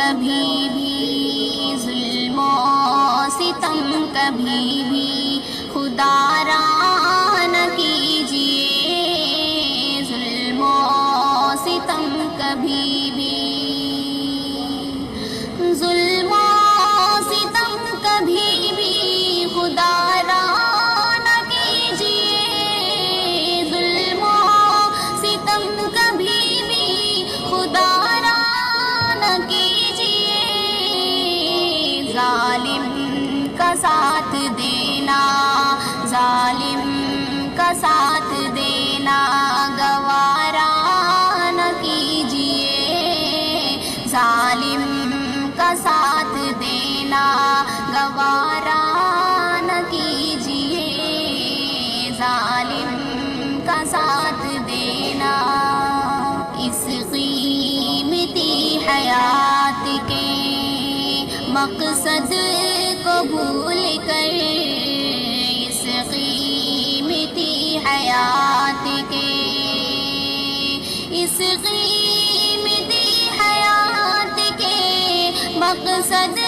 کبھی بھی، ظلم و ستم کبھی بھی خدا را نہ کیجیے، ظلم و ستم کبھی بھی، ظلم و ستم کبھی بھی خدا را نہ کیجیے، ظلم و ستم کبھی بھی خدا را نہ کیجیے، ظالم کا ساتھ دینا، ظالم کا ساتھ دینا گوارا نہ کیجیے، ظالم کا ساتھ دینا گوارا نہ کیجیے، ظالم کا ساتھ دینا، اس قیمتی حیات کے مقصد کو بھول کر، اس قیمتی حیات کے، اس قیمتی حیات کے مقصد